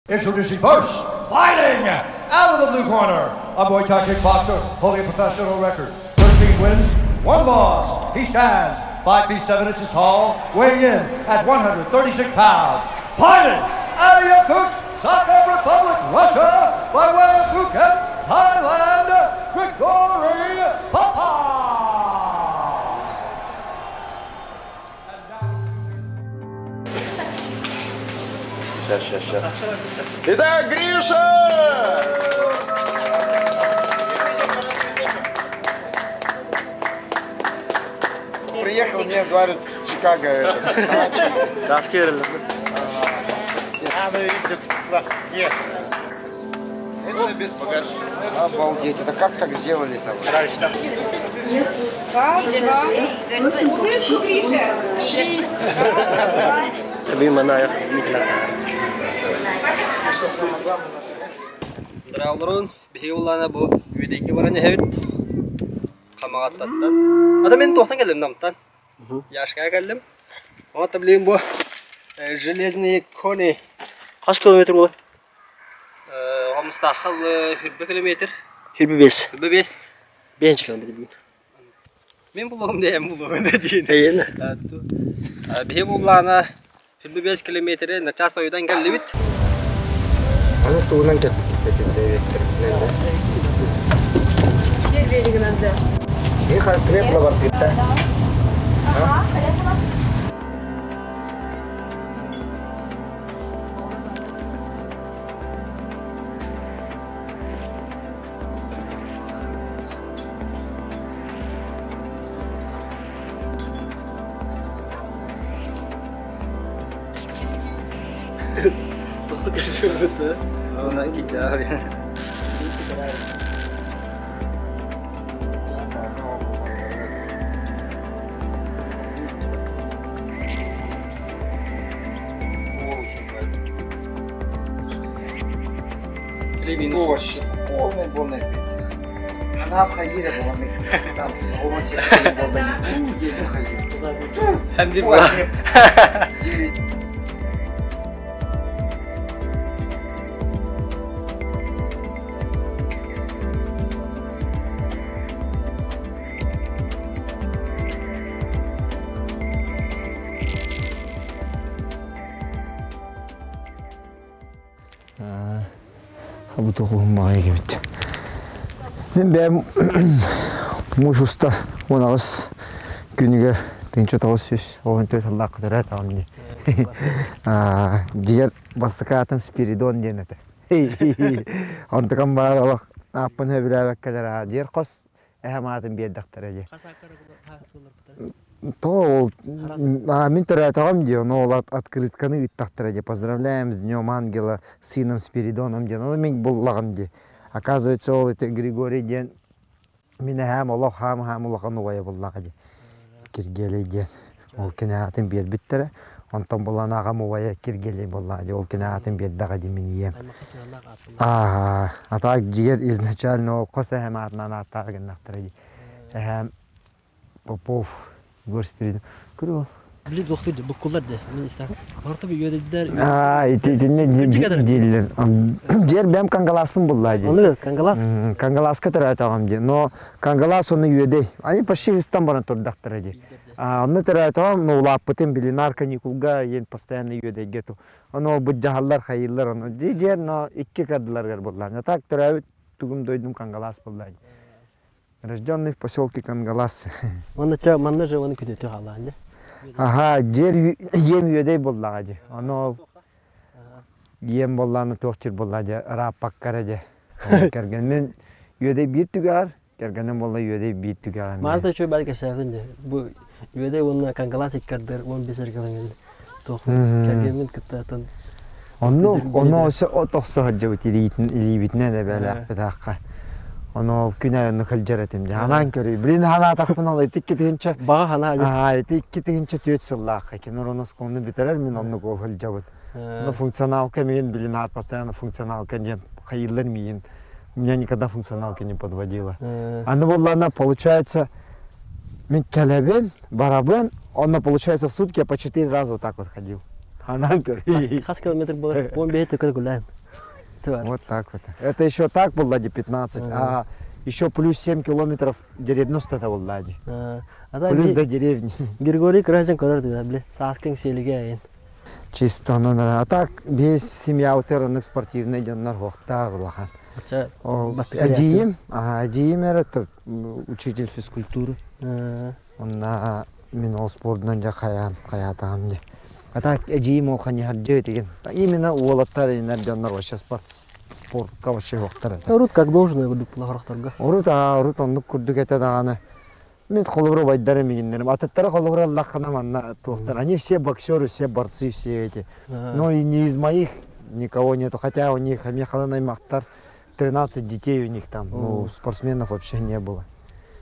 Introducing first, fighting out of the blue corner, a Muay Thai kickboxer holding a professional record. 13 wins, 1 loss. He stands 5 feet 7 inches tall, weighing in at 136 pounds. Fighting out of Yakutsk, Sakha Republic, Russia, by way of Phuket, Thailand, Grigory Popov. Сейчас. Итак, Гриша! Приехал, мне говорят, Чикаго это. Это без багажа. Обалдеть, это как так сделали там? Драулрун бихиуллана бу видеки бараны хевит камагаттан. Ада мен тоқтан келдим намтан. Яшка келдим. Ата билем бу железный кони. Kaç kilometre bu? Mustaqil 20 kilometre. 25. 25. 5 kilometre bugün. Men bulum deyim deyin. Eyni. Bihibullarna 25 kilometre na час oydan geldi bit. Ana tuğunan gel. İyi kadar trepla var bitti. Tuh kerja betul. Oh nak kita ya. Овощи, полный аппетит. Она обходила, там, овощи, не ходила. Alhamdulillah. Bu tohum bağaya gibi. Ben muşusta onağız günüge tinçe tavsiz o ente Allah kadar tamamni. Diğer bastakatım Spiridon diyende. Antakam var Allah apın hebile kadar diğer kos ehamadım bir daktaracı. То, min тратам где, но открытканы иттахтараде. Поздравляем с Днем Ангела, сыном Спиридоном где. Ну, мин буллагам где. Оказывается, ол это Григорий ден. Мине хам Аллах хам улахан уая буллага де. Киргели ден. Ол кинаатын бер биттере. Онтон буллан агам уая киргели буллага де. Ол кинаатын бер дага де мин ем. Атак жигер изначально ол коса хам атнан аттарген нахтараде. Попов. Господи, круто. Блин, доктор, букулlar de. Men istan. Orta bir yödediler. Дилер. Жер бем кангаласпын буллады. Оны кангалас. Кангаласка таратагам де. Но кангалас оны йөдей. Они почти истан баран турдактырады. Оны таратагам, но улаппытын билинарка никулга ен постоянно йөдей гету. Оны буджахаллар хайыллар оны. Жер но икки кадыларгар буллады. Так тарабит тугум дойдум кангалас буллады. Рожденный в поселке Кангалас. Он же он куда ты халанде. Ага, жер ем йөдей буллагади. Аны ем булланы тохчир буллади, рапак каради. Керген мен йөдей бир түгәр, кергенем булла йөдей бир түгәр. Марта чөй балка шагынды. Бу йөдей оны Кангалас иккадыр 15 километр. Тоху керген мен кыттатын. Оны о тохса жабытиритин илибитне де беле бетакка. Onu günahını kılcaradım. Hanan körü. Birini hana takpın alayı. Tikketiğince. Bağa hana. Tikketiğince tüyet sıllaq. Kenarınız konu bitirer min onu kol kılcabıt. Onu функционал камин билин постоянно функционал камин хайылар миин. Меня никогда функционалка не подводила. Она была, она получается, мен келебен, барабен, он получается в сутки я по 4 раза вот так вот ходил. Она говорит. Кас километр было. Он бегает только гуляет. Вот так вот. Это еще так было, 15, а еще плюс 7 километров деревность это было. Плюс до деревни. Григорий Красин көрді біле, саскен селіге айын. Чисто, а так без семья утерянных спортивных денег вахта влахан. Адиим это учитель физкультуры. Он на минул спортный хаятам. А так адиим он не харджет igen. Именно уолаттар энергионар вообще спортка вообще вахтар. Урут как должен я гудуп лагарахтарга. Урут он курдук это даганы. Мен холовро байдары мигеннерим. Ататтары холовро лахана манна тухтар. Они все боксеры, все борцы, все эти. Но и не из моих никого нету. Хотя у них Михалана Махтар 13 детей у них там. Ну, спортсменов вообще не было.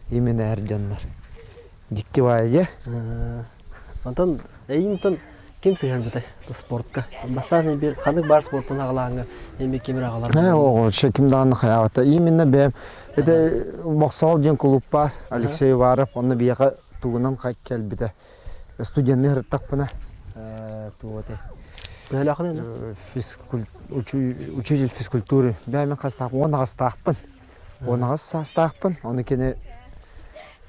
Именно Эрденнер. Диктивая, де? Антон, эйнтон кем сыграл битай спортка. Бастаны бир кандык бар спортун агалаңга эми кемир агалар. О, шекимдан хаята. Именно бем это боксол ден клуб бар. Алексей Варов, он бияга тугунан кайкел бите. Студентный рыттакпына. Туоте. Учитель физкультуры. Бәмен қастақ, оныға стақпын. Оныға стақпын. Оны кені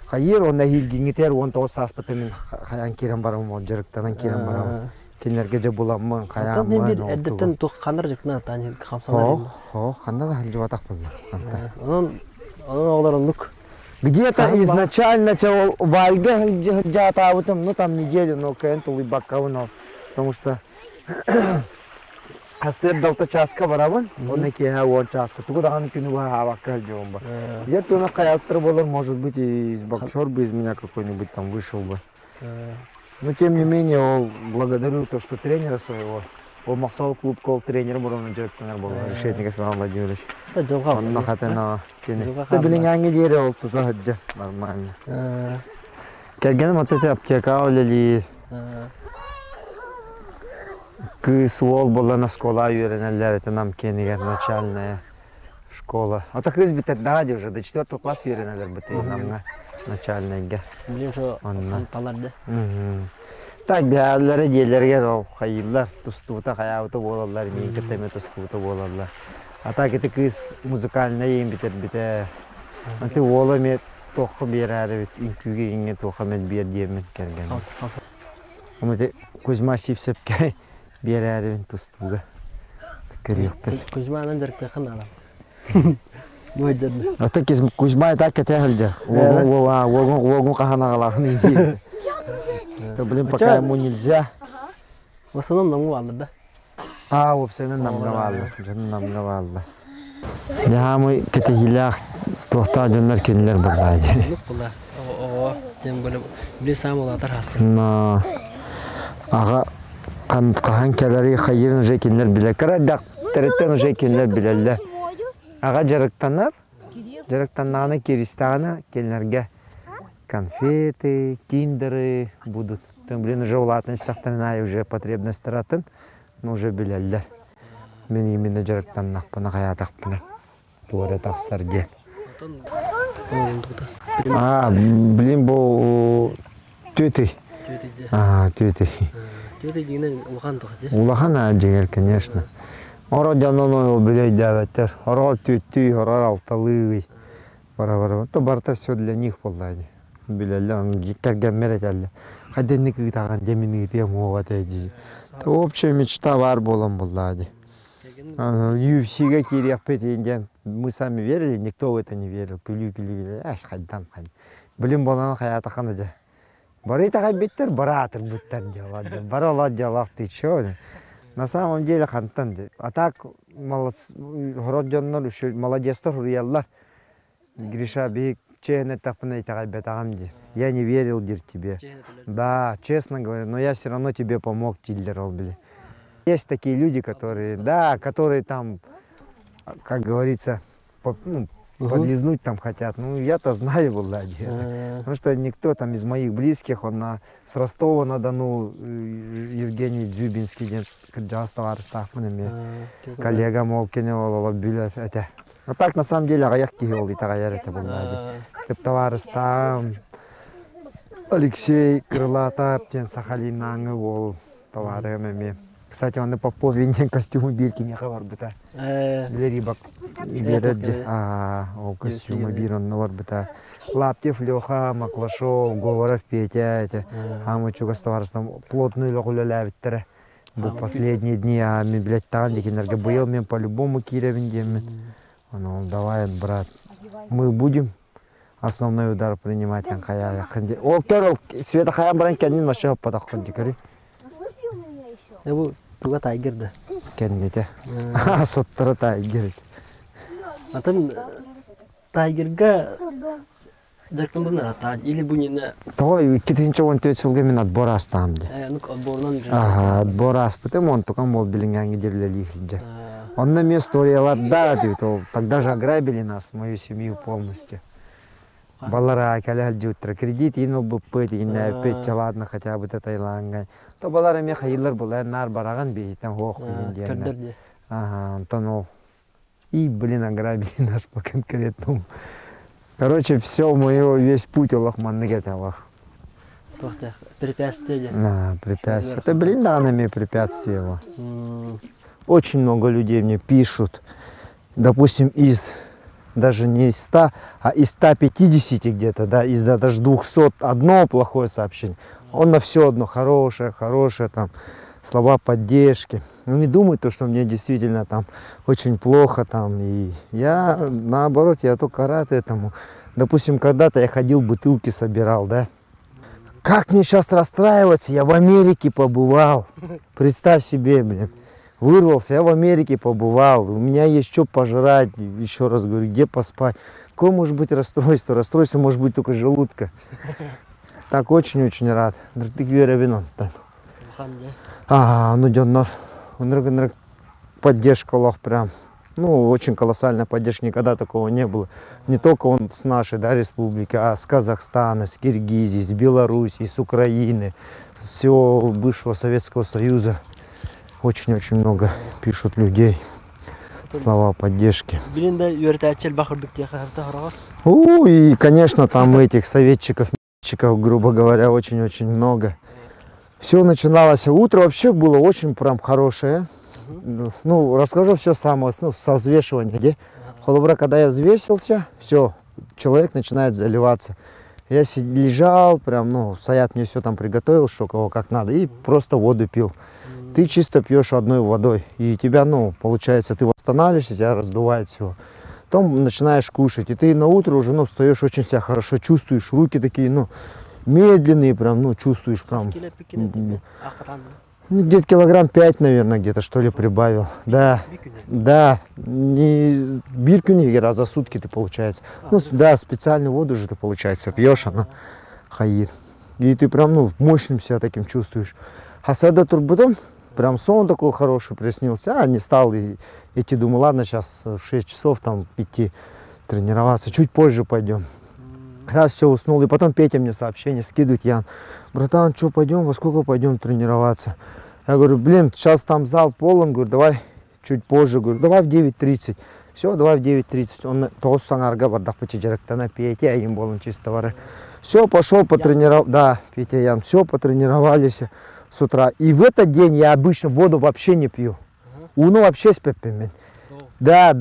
қайыр, оны хилгеңетер, 19 саспытымен қаян керен барам, жырықтанан керен барам. Кенерге же буламын, қаян мұн. Бір әдеттен тұқ қандар жүктіна тәне қамсанар. Қанда да хал жыватақ болды. Оның оғыларын нүк. Где-то изначально вальга жата авутым, ну там неделю, но кентул и баккаунал. Потому что Асер далта часка барабын, он ке он часка. Тугу даган күнү хавакка жомба. Я туна каяттыр болор, может быть, и боксер бы из меня какой-нибудь там вышел бы. Но тем не менее, благодарю то, что тренера своего. Он махсал клуб кол тренер был, он директор был, Решетников Иван Владимирович. Он нахатена кене. Ты билинганги деревал туда хаджа, нормально. Кергенем вот эти аптека олели. Кыз ол была школа үйренелер, это нам кенигер начальная школа. А так кыз битер дади уже до 4 класс үйренелер битер намга начальная. Билим шо анталарды. Так биялары диелерге ол хайыллар тустута хаябыты болалар, мен кетеме тустута болалар. А так это кыз музыкальный ем битер. Анты ола мет тохы берәре бит, инкүге инге тохы мет бер диемен керген. Умете Кузьма Сипсепке берәрен тустуга. Көрөктөр. Кузьманын жаркы кана. Мойдады. Ата кез Кузьма так кетелже. Огон каханагаларын инде. То блин, пока ему нельзя. В основном нам валды, да? Вообще нам валды. Жан нам валды. Я мы кетегилях тохта жоннар кенлер бардайды. Була. Тем более билсам олатар хасты. На ага кахан келери хайырын жекенлер биле. Карадак тереттен жекенлер билелле. Ага жарыктаннаны керистаганы келлерге конфеты, киндеры будут. Тем блин уже улатын стахтарына уже потребность таратын, но уже билеллер. Мен именно жарыктаннакпына хаятакпына. Туара таксарде. Блин бу түйті. Түйті. Түйті дегенен улахан тұқты. Улахан жеңер, конечно. Ора жанон ойыл білей дәвәттер. Ора түйті, ора алталығы. Бара-бара. То барта все для них болды. Білелі, кәрген мерет әлі. Қаденнік ұйтаған демінік дем оғат әйді. То общая мечта бар болам болды. UFC-ге керек петейінден мы сами верили, никто в это не верил. Күлі-күлі, қайдан. Білім боланы қаята қанады. Бары тағай беттер, баратыр бүттер жалады. Бары олад жалақ ты чё? На самом деле қантан. А так, ғороджоннар үші, молодестер ұриялар. Гриша бейік чейіне тақпына тағай бет ағам де. Я не верил дир тебе. Да, честно говорю, но я все равно тебе помог, Тильдер Олбили. Есть такие люди, которые там, как говорится, подлизнуть там хотят. Ну, я-то знаю, Влади. Потому что никто там из моих близких, он с Ростова-на-Дону, Евгений Дзюбинский, коллега Молкинева, Бюлев, это. А так, на самом деле, аяк кигел, и тагаяр это Влади. Товарищ Алексей Крылатов, Сахалин, Англ, товарищ. Кстати, он на поповине костюмы Биркине хабар быта. Для рибак берет. О костюмы Бирон навар быта. Лаптев Леха, Маклашов, Говоров Петя, эти. А мы чуга товарищем плотную лохуля виттере. Был последние дни, а мы, блядь, тандики энергобоел, мы по-любому киревиндем. Он давай, брат, мы будем основной удар принимать. О, Керол, Света Хаям Бранкянин, вообще подоход дикари. Это туга тайгер, да? Кенните. Соттара тайгер. А там тайгерга жактан бурна тайгер или бунина. Той кетинче он төтсүлгө мен отбор астам де. Ну отборнан. Отбор аспытым он только мол билингенге дерлели хиджа. Он на мне историялар да, тогда же ограбили нас, мою семью полностью. Балара калял жутра кредит инул буппы дегенде опять ладно хотя бы татайланган. То балара ме хайылар булар нар бараган бейтен хох дегенде. Антон ол. И, блин, ограбили нас по конкретному. Короче, все мое, весь путь Аллахманны Аллах. Препятствия. Препятствия. Это, блин, данными препятствия. Очень много людей мне пишут, допустим, даже не из 100, а из 150 где-то, да, из даже 200 одно плохое сообщение. Он на все одно хорошее, там, слова поддержки. Ну, не думай то, что мне действительно там очень плохо там. И я, наоборот, я только рад этому. Допустим, когда-то я ходил, бутылки собирал, да. Как мне сейчас расстраиваться? Я в Америке побывал. Представь себе, блин. Вырвался, я в Америке побывал. У меня есть что пожрать. Еще раз говорю, где поспать. Какое может быть расстройство? Расстройство может быть только желудка. Так, очень-очень рад. Ну, дённор. Поддержка лох прям. Ну, очень колоссальная поддержка, никогда такого не было. Не только он с нашей, да, республики, а с Казахстана, с Киргизии, с Белоруссии, с Украины, с всего бывшего Советского Союза. Очень-очень много пишут людей. Слова поддержки. И, конечно, там этих советчиков, грубо говоря, очень-очень много. Все начиналось, утро вообще было очень прям хорошее. Ну, расскажу все самое, со взвешивания, где? Холобра, когда я взвесился, все, человек начинает заливаться. Я лежал, прям, ну, Саят мне все там приготовил, что кого как надо, и просто воду пил. Ты чисто пьешь одной водой, и тебя, ну, получается, ты восстанавливаешься, тебя раздувает все. Потом начинаешь кушать, и ты на утро уже, ну, встаешь, очень себя хорошо чувствуешь, руки такие, ну, медленные, прям, ну, чувствуешь, прям. Ну, где-то килограмм 5, наверное, где-то, что ли, прибавил. Да, да, не биркюнигер, а за сутки ты, получается. Ну, да, специальную воду же ты, получается, пьешь, она хаир. И ты прям, ну, мощным себя таким чувствуешь. А сада турбутом, прям сон такой хороший приснился. Не стал идти, думаю, ладно, сейчас в 6 часов там идти тренироваться, чуть позже пойдем. Раз все, уснул, и потом Петя мне сообщение скидывает, Ян, братан, что, пойдем, во сколько пойдем тренироваться? Я говорю, блин, сейчас там зал полон, говорю, давай чуть позже, говорю, давай в 9:30. Все, давай в 9:30. Он тоже санарга бардах почеректана, Петя, им был чисто вары. Все, пошел потренировал, да, Петя, Ян, все, потренировались с утра. И в этот день я обычно воду вообще не пью. Уну вообще с пеппами. Да.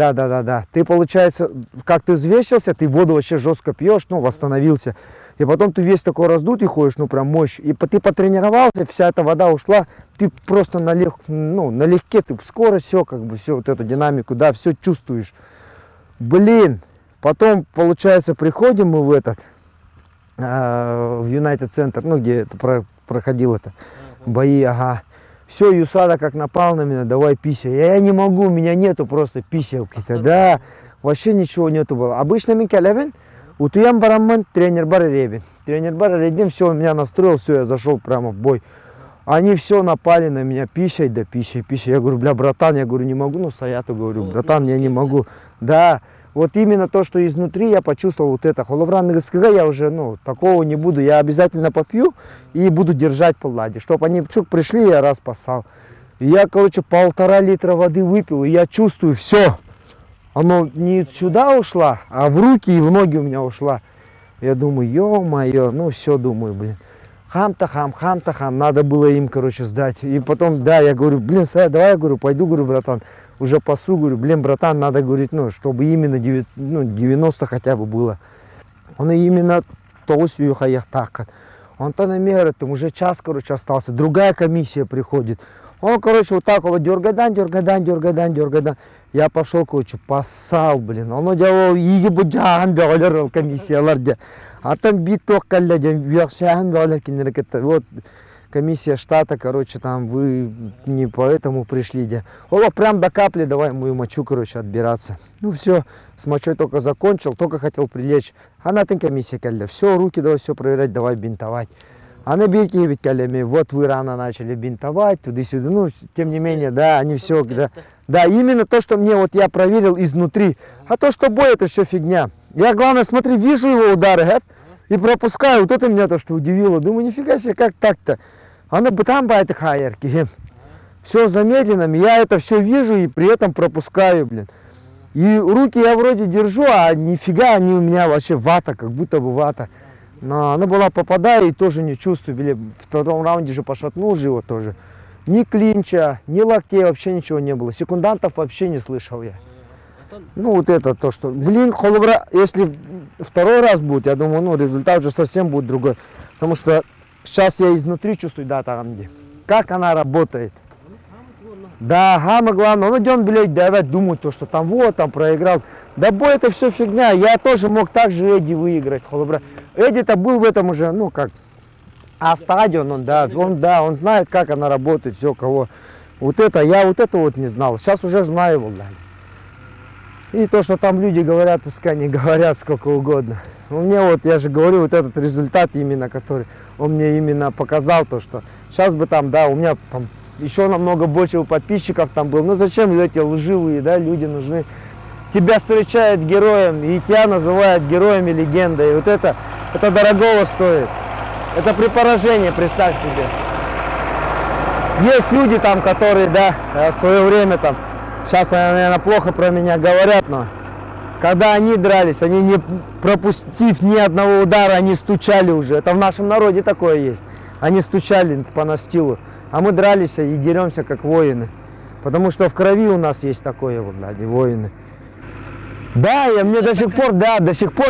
Ты, получается, как ты взвесился, ты воду вообще жестко пьешь, ну, восстановился. И потом ты весь такой раздутый ходишь, ну, прям мощь. И ты потренировался, вся эта вода ушла, ты просто налегке, ты скоро все, как бы, все, вот эту динамику, да, все чувствуешь. Блин, потом, получается, приходим мы в этот, в Юнайтед Центр, ну, где это проходил это, бои, ага. Все, Юсада как напал на меня, давай пися. Я не могу, у меня нету просто писялки-то, да. Вообще ничего нету было. Обычно Микелевин, утуям бараман, тренер Бараребин. Тренер Бараребин, все, меня настроил, все, я зашел прямо в бой. Они все напали на меня, писай, да писай. Я говорю, бля, братан, я говорю, не могу, ну, Саяту говорю, братан, я не могу. Да, вот именно то, что изнутри я почувствовал вот это. Холовран я уже, ну, такого не буду. Я обязательно попью и буду держать по ладе. Чтоб они пришли, я раз спасал. И я, короче, 1,5 литра воды выпил, и я чувствую, все. Оно не сюда ушло, а в руки и в ноги у меня ушла. Я думаю, ё-моё, ну все, думаю, блин. хам-то-хам, надо было им, короче, сдать. И потом, да, я говорю, блин, давай, я говорю, пойду, говорю, братан, уже пасу, говорю, блин, братан, надо, говорить, ну, чтобы именно 90 хотя бы было. Он именно толстую хаях так. Он-то намерит, там уже час, короче, остался, другая комиссия приходит. Он, короче, вот так вот дергадан. Я пошел, короче, поссал, блин. Он делал, ебу комиссия, а там биток, вот комиссия штата, короче, там вы не поэтому пришли. Ола прям до капли, давай мою мочу, короче, отбираться. Ну все, с мочой только закончил, только хотел прилечь. Она там комиссия, все, руки давай, все проверять, давай бинтовать. А на бирке ведь вот вы рано начали бинтовать, туда-сюда, ну, тем не менее, да, они все, да, именно то, что мне, вот я проверил изнутри, а то, что бой, это все фигня. Я, главное, смотри, вижу его удары, и пропускаю, вот это меня то, что удивило, думаю, нифига себе, как так-то? Она бы там бывает хайерки, все замедленно, я это все вижу и при этом пропускаю, блин. И руки я вроде держу, а нифига они у меня вообще вата, как будто бы вата. Но она была попадая и тоже не чувствую. В втором раунде же пошатнул же его тоже. Ни клинча, ни локтей, вообще ничего не было. Секундантов вообще не слышал я. Ну вот это то, что... Блин, холобра, если второй раз будет, я думаю, ну результат уже совсем будет другой. Потому что сейчас я изнутри чувствую, да, там где. Как она работает. Да, самое главное, он идет, блядь, давать, думает, то, что там вот, там проиграл. Да бой, это все фигня. Я тоже мог так же Эдди выиграть, холобра. Эдди-то был в этом уже, ну как, стадион, он знает, как она работает, все, кого. Вот это, я вот это вот не знал. Сейчас уже знаю его, блядь. И то, что там люди говорят, пускай не говорят сколько угодно. У меня вот, я же говорю, вот этот результат именно, который он мне именно показал, то, что сейчас бы там, да, у меня там еще намного больше подписчиков там было. Ну зачем эти лживые, да, люди нужны? Тебя встречают героем, и тебя называют героем и легендой. И вот это дорогого стоит. Это при поражении, представь себе. Есть люди там, которые, да, в свое время там, сейчас, наверное, плохо про меня говорят, но когда они дрались, они не пропустив ни одного удара, они стучали уже. Это в нашем народе такое есть. Они стучали по настилу. А мы дрались и деремся как воины. Потому что в крови у нас есть такое вот, да, воины. Да, мне до сих пор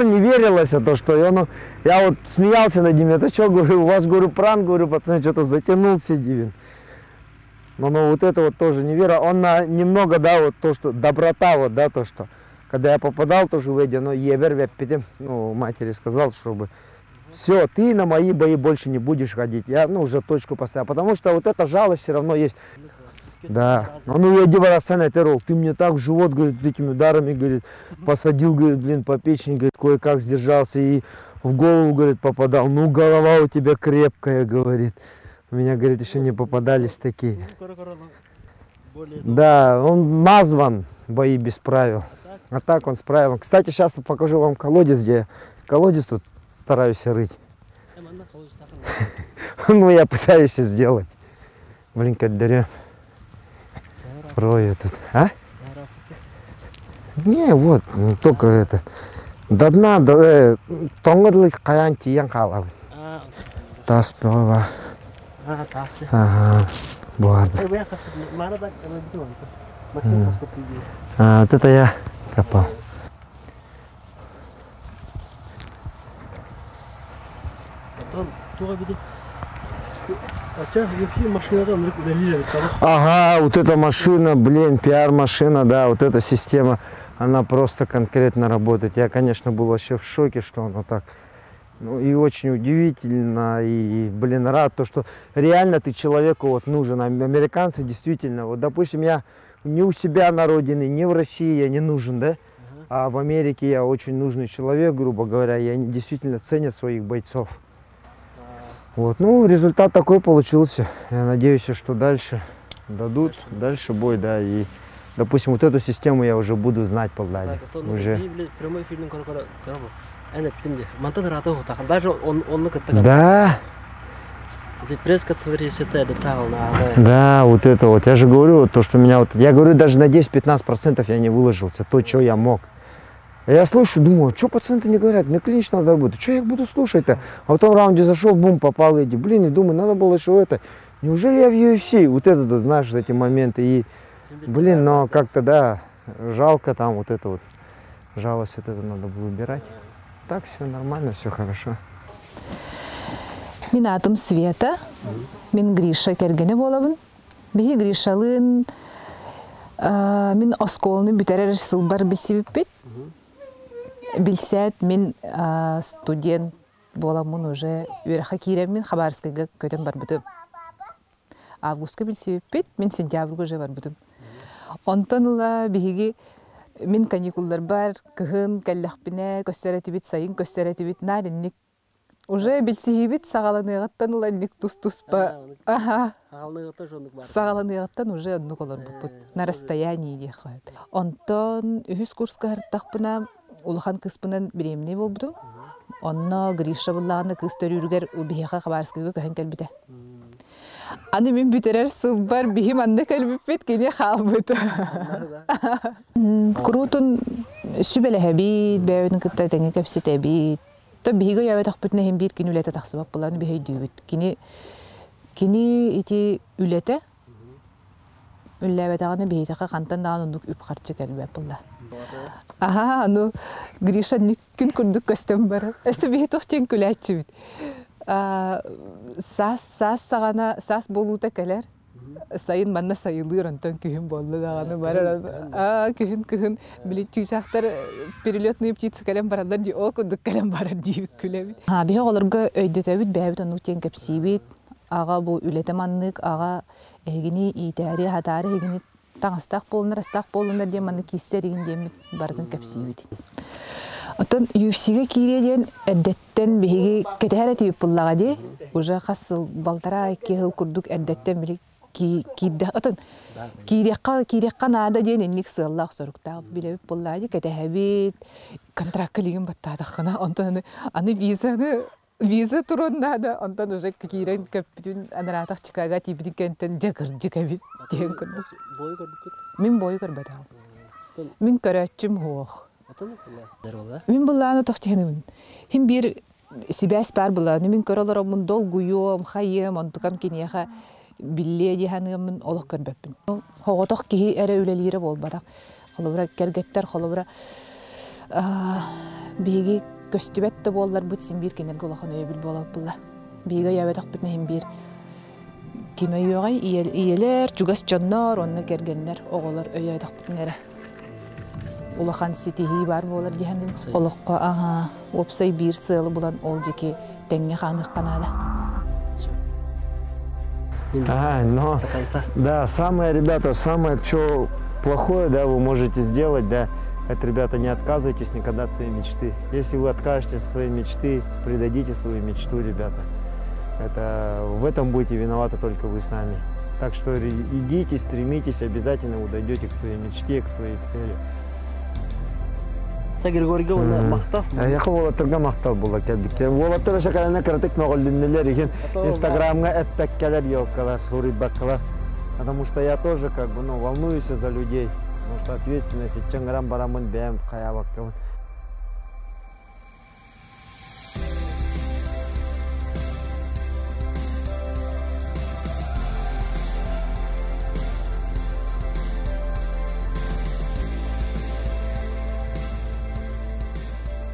не верилось, что я вот смеялся над ними. Это что, говорю, у вас, говорю, пранк, говорю, пацаны, что-то затянулся, Дивин. Но вот это вот тоже не вера. Он немного, да, вот то, что доброта, вот, да, то, что когда я попадал тоже в Эдди, но Ебер, ну, матери сказал, чтобы все, ты на мои бои больше не будешь ходить. Я, ну, уже точку поставил, потому что вот эта жалость все равно есть. Да, ну я ты мне так в живот, говорит, этими ударами, говорит, посадил, говорит, блин, по печени, говорит, кое-как сдержался и в голову, говорит, попадал. Ну, голова у тебя крепкая, говорит. У меня, говорит, еще не попадались такие. Да, он назван бои без правил. А так он с правилом. Кстати, сейчас покажу вам колодец, где я колодец тут стараюсь рыть. Ну, я пытаюсь сделать. Блин, как дарю. Рою тут. А? Не, вот, только это. До дна, тонгодлык каян тиян халав. Тас пива. Ага, ладно. Вот это я копал. Ага, вот эта машина, блин, пиар-машина, да, вот эта система, она просто конкретно работает. Я, конечно, был вообще в шоке, что оно так. Ну, и очень удивительно, и, блин, рад, то, что реально ты человеку вот нужен. Американцы действительно, вот, допустим, я не у себя на родине, не в России я не нужен, да? А в Америке я очень нужный человек, грубо говоря, и они действительно ценят своих бойцов. Вот, ну, результат такой получился. Я надеюсь, что дальше дадут, дальше бой, да, и, допустим, вот эту систему я уже буду знать, полдали. Уже. Да. Да, вот это вот. Я же говорю, то, что меня вот, я говорю, даже на 10-15% я не выложился, то, что я мог. Я слышу, думаю, что пациенты не говорят, мне клинично надо работать, что я их буду слушать-то? А в том раунде зашел, бум, попал эти, блин, и думаю, надо было еще это. Неужели я в UFC? Вот это, вот, знаешь, эти моменты. И, блин, но как-то, да, жалко там вот это вот. Жалость вот это надо было убирать. Так, все нормально, все хорошо. Мен атым Света, мен Гриша кергене болабын. Беги Гришалын, мен осколны бүтерер сылбар билсибиппет. Билсет, мен студент боламын уже верха киремин Хабаровскайга көтен барбытым. Августка билсибиппет, мен сентябрьга же барбытым. Онтонла беги мен каникуллар бар, кыхын каллахпине, көстеретибит сайын, көстеретибит наринник. Уже билсибит сагаланыгаттан уланник тус-туспа. Ага. Сагаланыгаттан уже одну колор бупут. На расстоянии дехай. Онтон үхүс курска хырттахпына улахан кыспынан беременный болбуду. Онно Гриша буллаганы кыз төрүргер убиха Хабаровскайга көһөн келбите. Аны мен бүтерер сылбар бихим анда келбиппет кене халбыт. Крутун сүбелеһебит, бәүдүн кытта теңе кепсетебит. То биһиге ябатахпытна хем бир кини үлете тахсыбап буланы биһи дүүбүт. Кини ити үлете. Үлләбетаганы биһитеге кантан даан ундук үп харчы келбеп булла. Аха, ану Гриша ник күн күрдүк көстөм бар. Эсте биһи тохтен күләчүбүт. Сас сагана сас болута келер. Сайын манна сайылыр антон күһүн болду даганы бар. Күһүн биличи шахтар перелетный птица калем баралар ди о күдүк калем барар ди күлөбүт. Биһи олорго өйдөтөбүт бәбит ану тен кепсибит. Ага бу үлетеманнык, ага эгини итәри хатары эгини таңстак болунар, астак болунар ди манны киссерин ди бардын кепсибит. Отон UFC-ге киреден әддеттен биһиги кетәрәти буллага ди. Уже хасыл балтара ки хыл курдук әддеттен били кидде. Отон кирекка нада ден инник сыллак сорукта билеп буллага ди кетәбит. Контракт килген баттадахына онтон аны виза турон нада онтон уже кирен көптүн анаратак чикага тибидин кенттен жакыржыкабит ден күндү. Бой көрдүк. Мен бой көрбөдө. Мен көрөчүм хоох. Мен булланы тохтенемин. Хим бир сибәс бар булланы мен көрөлөрөмүн долгуйом, хайым, онтукам кинеха билле диханымын олох көрбөппүн. Хоготох ки эре үлелире болбадак. Холобра кергеттер, холобра биги көстүбетте боллар бут син бир кенерге олохон өбүл болоп булла. Биге ябатак бүтне хим бир киме йогай иелер, жугас жоннор, онна кергеннер, оголор өйөдак бүтнере. Улахан ситихи бар болар диханым. Олоққа ага опсай бир сылы булан ол жеке теңге хаңық канада. Но да, ребята, самое что плохое, да, вы можете сделать, да, это, ребята, не отказывайтесь никогда от своей мечты. Если вы откажетесь от своей мечты, предадите свою мечту, ребята. Это в этом будете виноваты только вы сами. Так что идите, стремитесь, обязательно вы дойдете к своей мечте, к своей цели. Григорийге оны мактап. Яқы олатырга мактап була кәлбикте. Олатыр шакалана кратык мөгөлдүннелер экен. Инстаграмга эппеккелер ёккалар, суритбаккалар. Потому что я тоже как бы, волнуюсь за людей. Потому что ответственность чаңгырам барамын бәм каябаккамын.